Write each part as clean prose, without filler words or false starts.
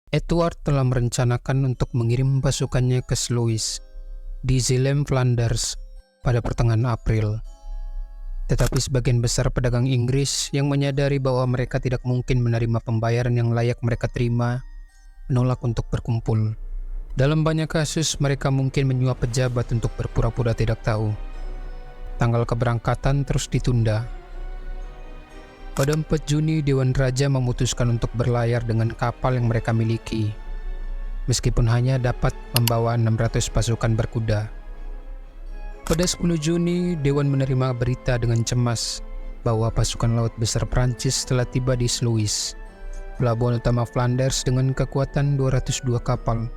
Edward telah merencanakan untuk mengirim pasukannya ke Sluis di Zeeland, Flanders pada pertengahan April. Tetapi sebagian besar pedagang Inggris yang menyadari bahwa mereka tidak mungkin menerima pembayaran yang layak mereka terima, menolak untuk berkumpul. Dalam banyak kasus, mereka mungkin menyuap pejabat untuk berpura-pura tidak tahu. Tanggal keberangkatan terus ditunda. Pada 4 Juni, Dewan Raja memutuskan untuk berlayar dengan kapal yang mereka miliki, meskipun hanya dapat membawa 600 pasukan berkuda. Pada 10 Juni, Dewan menerima berita dengan cemas bahwa pasukan laut besar Prancis telah tiba di Sluis, pelabuhan utama Flanders dengan kekuatan 202 kapal.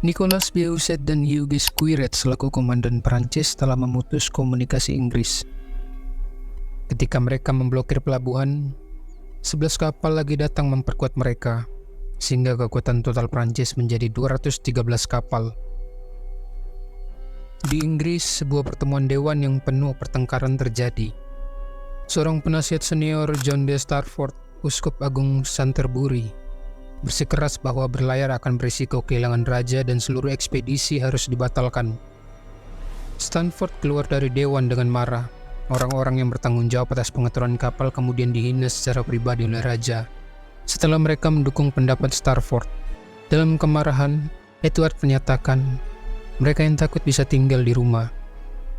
Nicolas Beauset dan Hugues Quiret selaku komandan Prancis telah memutus komunikasi Inggris. Ketika mereka memblokir pelabuhan, 11 kapal lagi datang memperkuat mereka, sehingga kekuatan total Prancis menjadi 213 kapal. Di Inggris, sebuah pertemuan dewan yang penuh pertengkaran terjadi. Seorang penasihat senior, John de Starford, Uskup Agung Canterbury, bersikeras bahwa berlayar akan berisiko kehilangan raja dan seluruh ekspedisi harus dibatalkan. Stanford keluar dari dewan dengan marah. Orang-orang yang bertanggung jawab atas pengaturan kapal kemudian dihina secara pribadi oleh raja setelah mereka mendukung pendapat Starford. Dalam kemarahan, Edward menyatakan mereka yang takut bisa tinggal di rumah.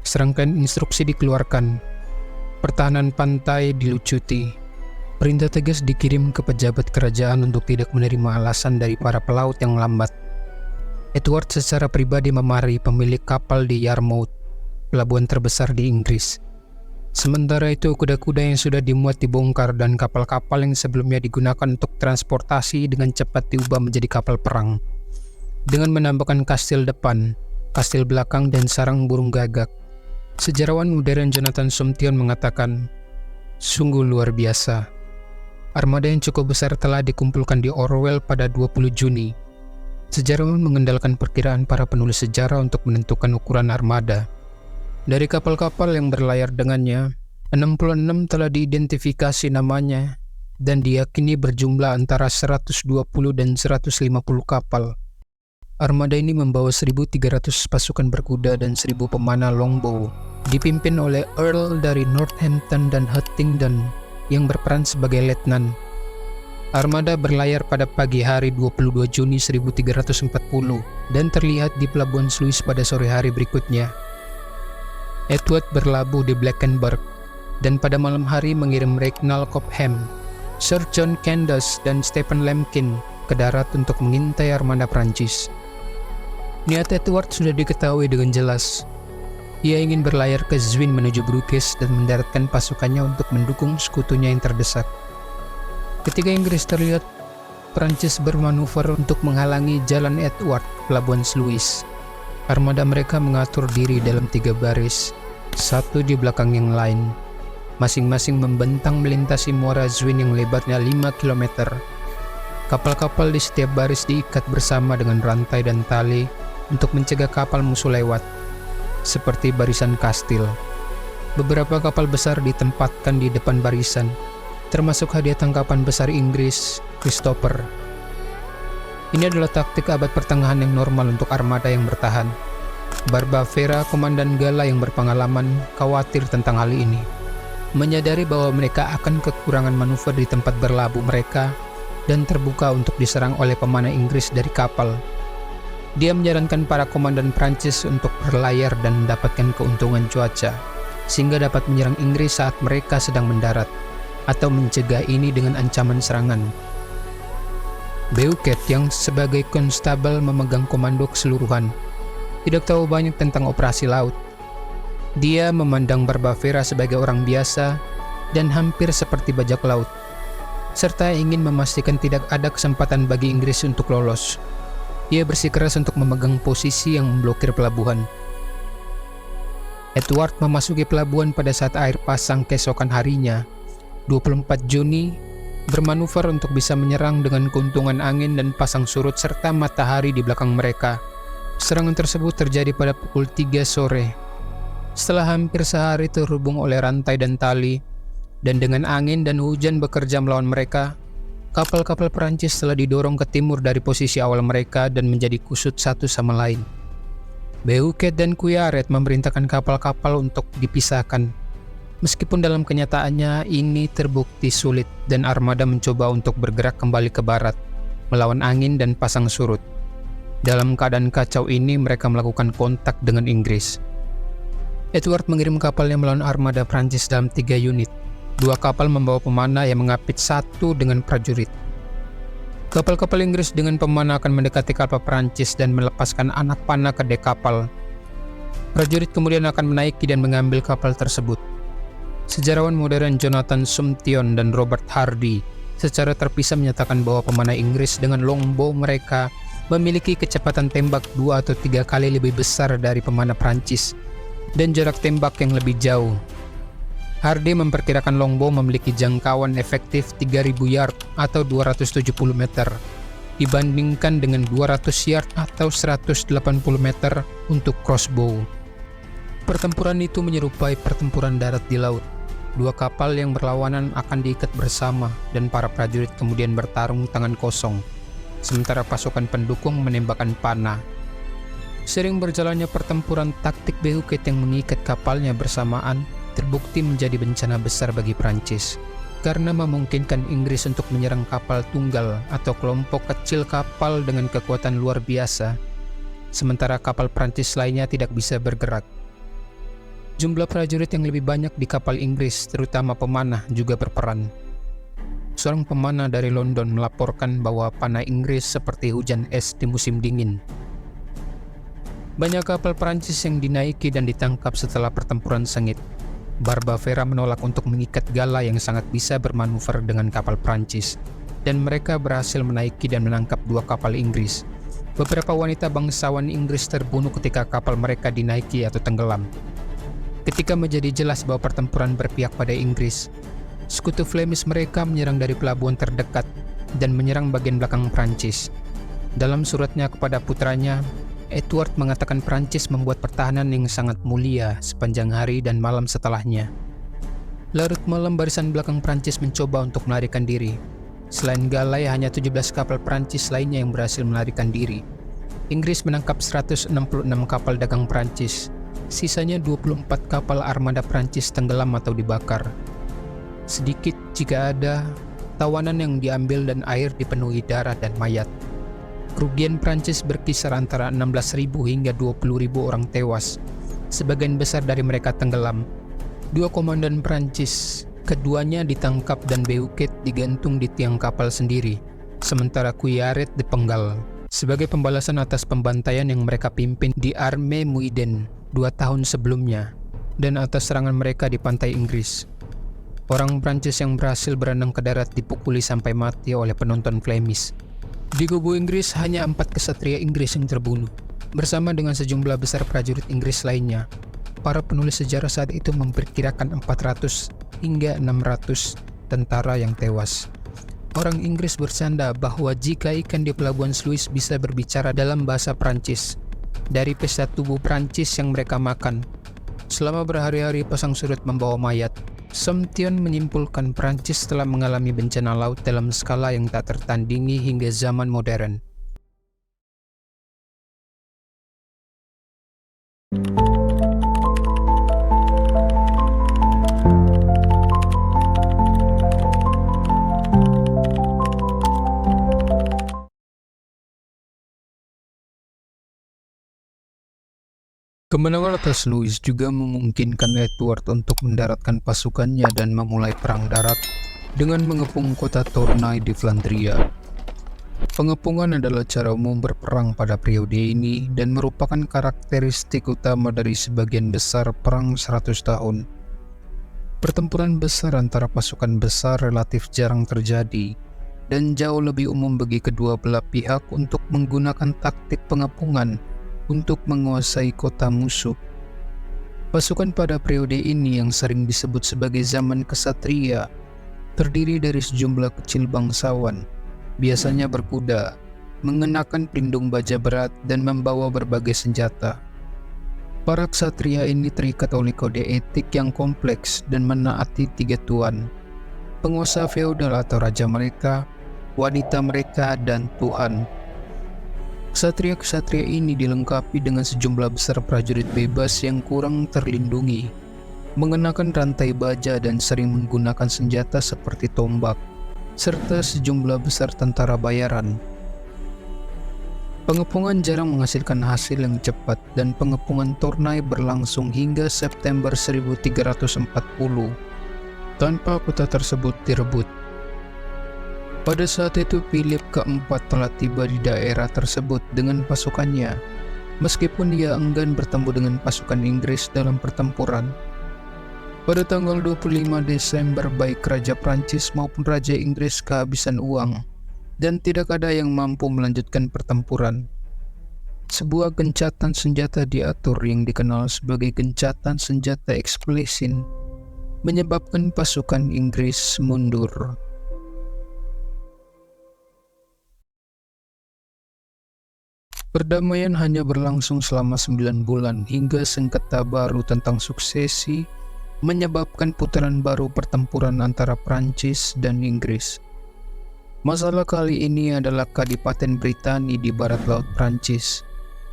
Serangkaian instruksi dikeluarkan. Pertahanan pantai dilucuti. Perintah tegas dikirim ke pejabat kerajaan untuk tidak menerima alasan dari para pelaut yang lambat. Edward secara pribadi memarahi pemilik kapal di Yarmouth, pelabuhan terbesar di Inggris. Sementara itu, kuda-kuda yang sudah dimuat dibongkar dan kapal-kapal yang sebelumnya digunakan untuk transportasi dengan cepat diubah menjadi kapal perang. Dengan menambahkan kastil depan, kastil belakang, dan sarang burung gagak. Sejarawan modern Jonathan Somption mengatakan, sungguh luar biasa. Armada yang cukup besar telah dikumpulkan di Orwell pada 20 Juni. Sejarawan mengandalkan perkiraan para penulis sejarah untuk menentukan ukuran armada. Dari kapal-kapal yang berlayar dengannya, 66 telah diidentifikasi namanya dan diyakini berjumlah antara 120 dan 150 kapal. Armada ini membawa 1.300 pasukan berkuda dan 1.000 pemanah longbow, dipimpin oleh Earl dari Northampton dan Huntingdon yang berperan sebagai letnan. Armada berlayar pada pagi hari 22 Juni 1340 dan terlihat di pelabuhan Sluis pada sore hari berikutnya. Edward berlabuh di Blankenburg dan pada malam hari mengirim Reginald Cobham, Sir John Candace, dan Stephen Lemkin ke darat untuk mengintai armada Prancis. Niat Edward sudah diketahui dengan jelas. Ia ingin berlayar ke Zwin menuju Bruges dan mendaratkan pasukannya untuk mendukung sekutunya yang terdesak. Ketika Inggris terlihat, Prancis bermanuver untuk menghalangi jalan Edward ke pelabuhan Sluis. Armada mereka mengatur diri dalam 3 baris, satu di belakang yang lain, masing-masing membentang melintasi muara Zwin yang lebarnya 5 km. Kapal-kapal di setiap baris diikat bersama dengan rantai dan tali untuk mencegah kapal musuh lewat, seperti barisan kastil. Beberapa kapal besar ditempatkan di depan barisan, termasuk hadiah tangkapan besar Inggris, Christopher. Ini adalah taktik abad pertengahan yang normal untuk armada yang bertahan. Barbavera, komandan Gala yang berpengalaman, khawatir tentang hal ini. Menyadari bahwa mereka akan kekurangan manuver di tempat berlabuh mereka dan terbuka untuk diserang oleh pemanah Inggris dari kapal. Dia menyarankan para komandan Prancis untuk berlayar dan mendapatkan keuntungan cuaca, sehingga dapat menyerang Inggris saat mereka sedang mendarat, atau mencegah ini dengan ancaman serangan. Beukett yang sebagai konstabel memegang komando keseluruhan tidak tahu banyak tentang operasi laut. Dia memandang Barbavera sebagai orang biasa dan hampir seperti bajak laut, serta ingin memastikan tidak ada kesempatan bagi Inggris untuk lolos. Ia bersikeras untuk memegang posisi yang memblokir pelabuhan. Edward memasuki pelabuhan pada saat air pasang keesokan harinya, 24 Juni, bermanuver untuk bisa menyerang dengan keuntungan angin dan pasang surut serta matahari di belakang mereka. Serangan tersebut terjadi pada pukul 3 sore. Setelah hampir sehari terhubung oleh rantai dan tali, dan dengan angin dan hujan bekerja melawan mereka, Kapal-kapal Perancis telah didorong ke timur dari posisi awal mereka dan menjadi kusut satu sama lain. Behuquet dan Cuyaret memerintahkan kapal-kapal untuk dipisahkan. Meskipun dalam kenyataannya ini terbukti sulit dan armada mencoba untuk bergerak kembali ke barat, melawan angin dan pasang surut. Dalam keadaan kacau ini mereka melakukan kontak dengan Inggris. Edward mengirim kapalnya melawan armada Prancis dalam 3 unit. 2 kapal membawa pemanah yang mengapit 1 dengan prajurit. Kapal-kapal Inggris dengan pemanah akan mendekati kapal Prancis dan melepaskan anak panah ke dek kapal. Prajurit kemudian akan menaiki dan mengambil kapal tersebut. Sejarawan modern Jonathan Sumption dan Robert Hardy secara terpisah menyatakan bahwa pemanah Inggris dengan longbow mereka memiliki kecepatan tembak 2 atau 3 kali lebih besar dari pemanah Prancis dan jarak tembak yang lebih jauh. Hardy memperkirakan longbow memiliki jangkauan efektif 3.000 yard atau 270 meter dibandingkan dengan 200 yard atau 180 meter untuk crossbow. Pertempuran itu menyerupai pertempuran darat di laut. 2 kapal yang berlawanan akan diikat bersama dan para prajurit kemudian bertarung tangan kosong, sementara pasukan pendukung menembakkan panah. Sering berjalannya pertempuran, taktik Behuquet yang mengikat kapalnya bersamaan terbukti menjadi bencana besar bagi Prancis karena memungkinkan Inggris untuk menyerang kapal tunggal atau kelompok kecil kapal dengan kekuatan luar biasa, sementara kapal Prancis lainnya tidak bisa bergerak. Jumlah prajurit yang lebih banyak di kapal Inggris, terutama pemanah, juga berperan. Seorang pemanah dari London melaporkan bahwa panah Inggris seperti hujan es di musim dingin. Banyak kapal Prancis yang dinaiki dan ditangkap setelah pertempuran sengit. Barbavera menolak untuk mengikat Gala yang sangat bisa bermanuver dengan kapal Prancis, dan mereka berhasil menaiki dan menangkap 2 kapal Inggris. Beberapa wanita bangsawan Inggris terbunuh ketika kapal mereka dinaiki atau tenggelam. Ketika menjadi jelas bahwa pertempuran berpihak pada Inggris, sekutu Flemish mereka menyerang dari pelabuhan terdekat dan menyerang bagian belakang Prancis. Dalam suratnya kepada putranya, Edward mengatakan Prancis membuat pertahanan yang sangat mulia sepanjang hari dan malam setelahnya. Larut malam barisan belakang Prancis mencoba untuk melarikan diri. Selain Galai, hanya 17 kapal Prancis lainnya yang berhasil melarikan diri. Inggris menangkap 166 kapal dagang Prancis. Sisanya 24 kapal armada Prancis tenggelam atau dibakar. Sedikit jika ada, tawanan yang diambil dan air dipenuhi darah dan mayat. Kerugian Prancis berkisar antara 16.000 hingga 20.000 orang tewas. Sebagian besar dari mereka tenggelam. 2 komandan Prancis, keduanya ditangkap dan Behuquet digantung di tiang kapal sendiri, sementara Cuyaret dipenggal. Sebagai pembalasan atas pembantaian yang mereka pimpin di Arme Muiden 2 tahun sebelumnya, dan atas serangan mereka di pantai Inggris. Orang Prancis yang berhasil berenang ke darat dipukuli sampai mati oleh penonton Flemish. Di kubu Inggris hanya 4 kesatria Inggris yang terbunuh, bersama dengan sejumlah besar prajurit Inggris lainnya. Para penulis sejarah saat itu memperkirakan 400 hingga 600 tentara yang tewas. Orang Inggris bersanda bahwa jika ikan di pelabuhan Sluis bisa berbicara dalam bahasa Prancis, dari pesta tubuh Prancis yang mereka makan. Selama berhari-hari pasang surut membawa mayat, Sumption menyimpulkan Prancis telah mengalami bencana laut dalam skala yang tak tertandingi hingga zaman modern. Kemenangan atas Louis juga memungkinkan Edward untuk mendaratkan pasukannya dan memulai perang darat dengan mengepung kota Tournai di Flandria. Pengepungan adalah cara umum berperang pada periode ini dan merupakan karakteristik utama dari sebagian besar perang 100 tahun. Pertempuran besar antara pasukan besar relatif jarang terjadi dan jauh lebih umum bagi kedua belah pihak untuk menggunakan taktik pengepungan untuk menguasai kota musuh. Pasukan pada periode ini yang sering disebut sebagai zaman kesatria terdiri dari sejumlah kecil bangsawan, biasanya berkuda, mengenakan pelindung baja berat dan membawa berbagai senjata. Para ksatria ini terikat oleh kode etik yang kompleks dan menaati 3 tuan, penguasa feodal atau raja mereka, wanita mereka, dan Tuhan. Ksatria-ksatria ini dilengkapi dengan sejumlah besar prajurit bebas yang kurang terlindungi, mengenakan rantai baja dan sering menggunakan senjata seperti tombak, serta sejumlah besar tentara bayaran. Pengepungan jarang menghasilkan hasil yang cepat dan pengepungan Tournai berlangsung hingga September 1340 tanpa kota tersebut direbut. Pada saat itu Philip keempat telah tiba di daerah tersebut dengan pasukannya, meskipun dia enggan bertemu dengan pasukan Inggris dalam pertempuran. Pada tanggal 25 Desember baik Raja Prancis maupun Raja Inggris kehabisan uang, dan tidak ada yang mampu melanjutkan pertempuran. Sebuah gencatan senjata diatur yang dikenal sebagai gencatan senjata Explosion menyebabkan pasukan Inggris mundur. Perdamaian hanya berlangsung selama 9 bulan hingga sengketa baru tentang suksesi menyebabkan putaran baru pertempuran antara Prancis dan Inggris. Masalah kali ini adalah Kadipaten Britani di barat laut Prancis.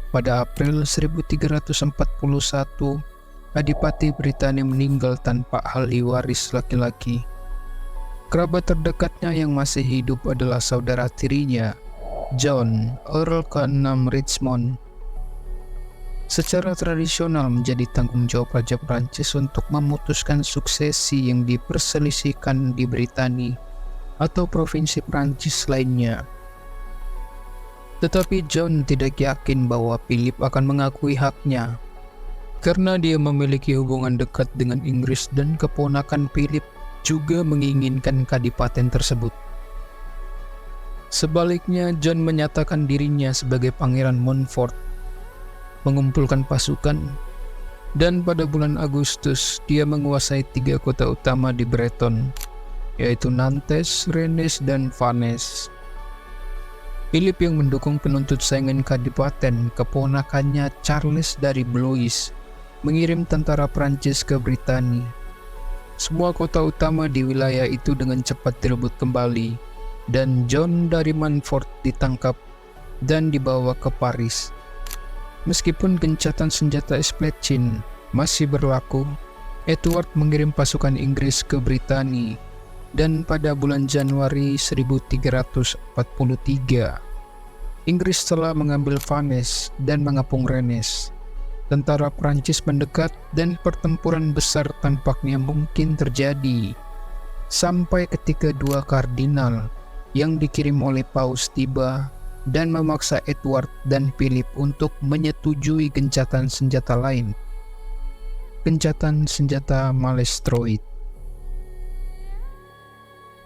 Pada April 1341, Adipati Britani meninggal tanpa ahli waris laki-laki. Kerabat terdekatnya yang masih hidup adalah saudara tirinya, John, Earl ke-6 Richmond. Secara tradisional menjadi tanggung jawab Raja Prancis untuk memutuskan suksesi yang diperselisihkan di Britani atau provinsi Prancis lainnya. Tetapi John tidak yakin bahwa Philip akan mengakui haknya, karena dia memiliki hubungan dekat dengan Inggris dan keponakan Philip juga menginginkan kadipaten tersebut. Sebaliknya, John menyatakan dirinya sebagai Pangeran Montfort, mengumpulkan pasukan, dan pada bulan Agustus dia menguasai 3 kota utama di Breton, yaitu Nantes, Rennes, dan Vannes. Philip yang mendukung penuntut saingan kadipaten, keponakannya Charles dari Blois, mengirim tentara Prancis ke Britani. Semua kota utama di wilayah itu dengan cepat direbut kembali, dan John dari Montfort ditangkap dan dibawa ke Paris. Meskipun gencatan senjata Explosion masih berlaku, Edward mengirim pasukan Inggris ke Britani, dan pada bulan Januari 1343, Inggris telah mengambil Vannes dan mengepung Rennes. Tentara Prancis mendekat dan pertempuran besar tampaknya mungkin terjadi, sampai ketika 2 kardinal yang dikirim oleh Paus tiba dan memaksa Edward dan Philip untuk menyetujui gencatan senjata lain, gencatan senjata Malestroit.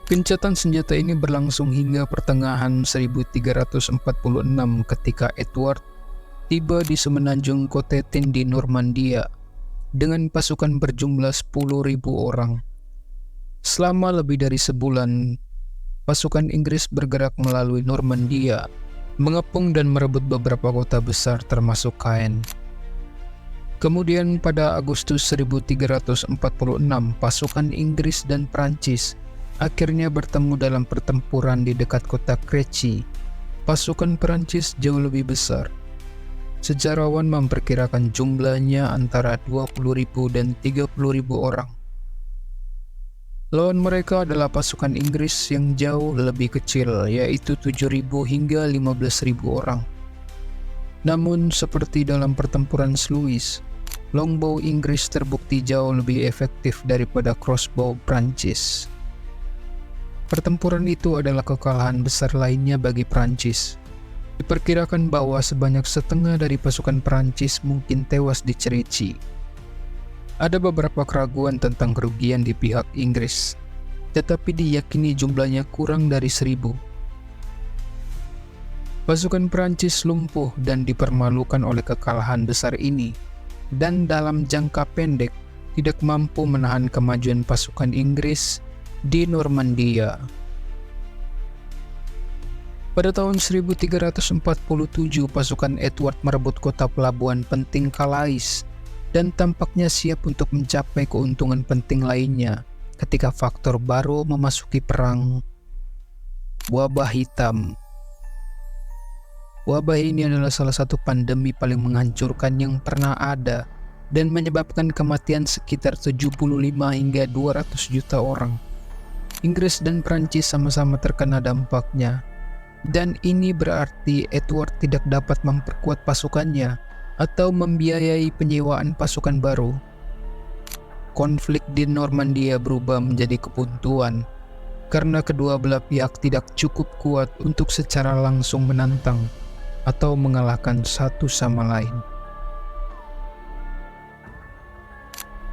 Gencatan senjata ini berlangsung hingga pertengahan 1346 ketika Edward tiba di semenanjung Cotentin di Normandia dengan pasukan berjumlah 10.000 orang. Selama lebih dari sebulan, pasukan Inggris bergerak melalui Normandia, mengepung dan merebut beberapa kota besar termasuk Caen. Kemudian pada Agustus 1346, pasukan Inggris dan Prancis akhirnya bertemu dalam pertempuran di dekat kota Crécy. Pasukan Prancis jauh lebih besar. Sejarawan memperkirakan jumlahnya antara 20.000 dan 30.000 orang. Lawan mereka adalah pasukan Inggris yang jauh lebih kecil, yaitu 7.000 hingga 15.000 orang. Namun, seperti dalam pertempuran Sluis, longbow Inggris terbukti jauh lebih efektif daripada crossbow Prancis. Pertempuran itu adalah kekalahan besar lainnya bagi Prancis. Diperkirakan bahwa sebanyak setengah dari pasukan Prancis mungkin tewas di Crécy. Ada beberapa keraguan tentang kerugian di pihak Inggris, tetapi diyakini jumlahnya kurang dari 1.000. Pasukan Prancis lumpuh dan dipermalukan oleh kekalahan besar ini, dan dalam jangka pendek tidak mampu menahan kemajuan pasukan Inggris di Normandia. Pada tahun 1347, pasukan Edward merebut kota pelabuhan penting Calais dan tampaknya siap untuk mencapai keuntungan penting lainnya ketika faktor baru memasuki perang. Wabah hitam. Wabah ini adalah salah satu pandemi paling menghancurkan yang pernah ada dan menyebabkan kematian sekitar 75 hingga 200 juta orang. Inggris dan Prancis sama-sama terkena dampaknya. Dan ini berarti Edward tidak dapat memperkuat pasukannya atau membiayai penyewaan pasukan baru. Konflik di Normandia berubah menjadi kebuntuan karena kedua belah pihak tidak cukup kuat untuk secara langsung menantang atau mengalahkan satu sama lain.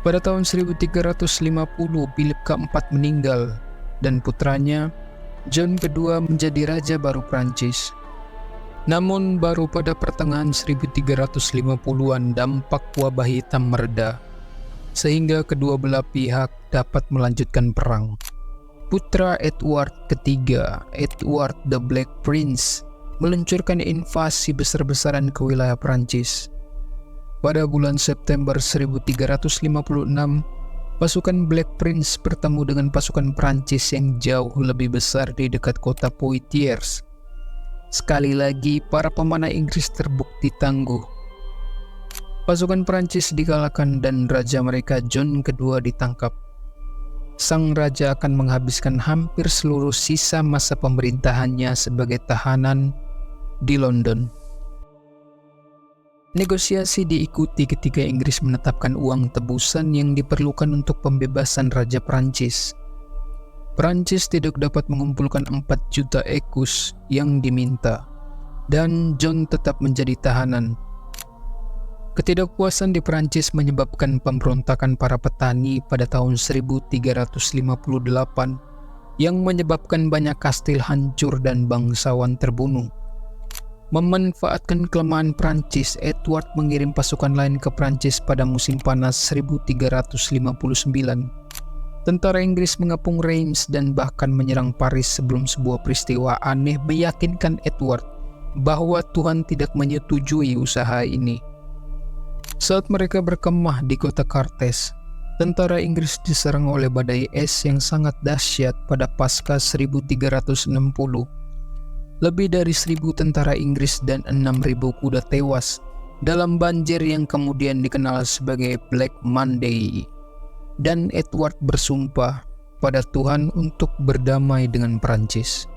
Pada tahun 1350, Philip keempat meninggal dan putranya John kedua menjadi raja baru Prancis. Namun baru pada pertengahan 1350-an dampak wabah hitam mereda, sehingga kedua belah pihak dapat melanjutkan perang. Putra Edward ketiga, Edward the Black Prince, meluncurkan invasi besar-besaran ke wilayah Prancis. Pada bulan September 1356, pasukan Black Prince bertemu dengan pasukan Prancis yang jauh lebih besar di dekat kota Poitiers. Sekali lagi, para pemanah Inggris terbukti tangguh. Pasukan Prancis dikalahkan dan raja mereka John kedua ditangkap. Sang raja akan menghabiskan hampir seluruh sisa masa pemerintahannya sebagai tahanan di London. Negosiasi diikuti ketika Inggris menetapkan uang tebusan yang diperlukan untuk pembebasan Raja Prancis. Prancis tidak dapat mengumpulkan 4 juta ekus yang diminta, dan John tetap menjadi tahanan. Ketidakpuasan di Prancis menyebabkan pemberontakan para petani pada tahun 1358 yang menyebabkan banyak kastil hancur dan bangsawan terbunuh. Memanfaatkan kelemahan Prancis, Edward mengirim pasukan lain ke Prancis pada musim panas 1359. Tentara Inggris mengepung Reims dan bahkan menyerang Paris sebelum sebuah peristiwa aneh meyakinkan Edward bahwa Tuhan tidak menyetujui usaha ini. Saat mereka berkemah di kota Carthage, tentara Inggris diserang oleh badai es yang sangat dahsyat pada Paskah 1360. Lebih dari 1.000 tentara Inggris dan 6.000 kuda tewas dalam banjir yang kemudian dikenal sebagai Black Monday. Dan Edward bersumpah pada Tuhan untuk berdamai dengan Prancis.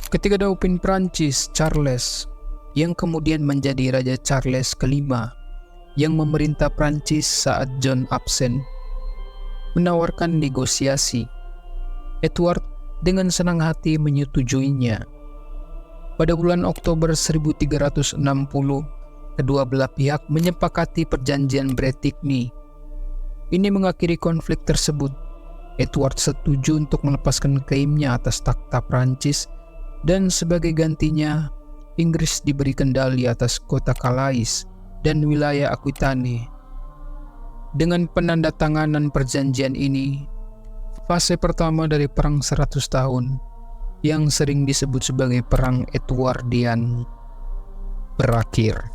Ketika Dauphin Prancis, Charles, yang kemudian menjadi Raja Charles kelima, yang memerintah Prancis saat John absen, menawarkan negosiasi, Edward dengan senang hati menyetujuinya. Pada bulan Oktober 1360, kedua belah pihak menyepakati perjanjian Bretigny. Ini mengakhiri konflik tersebut. Edward setuju untuk melepaskan klaimnya atas takhta Prancis dan sebagai gantinya, Inggris diberi kendali atas kota Calais dan wilayah Aquitaine. Dengan penandatanganan perjanjian ini, fase pertama dari Perang 100 tahun, yang sering disebut sebagai Perang Edwardian, berakhir.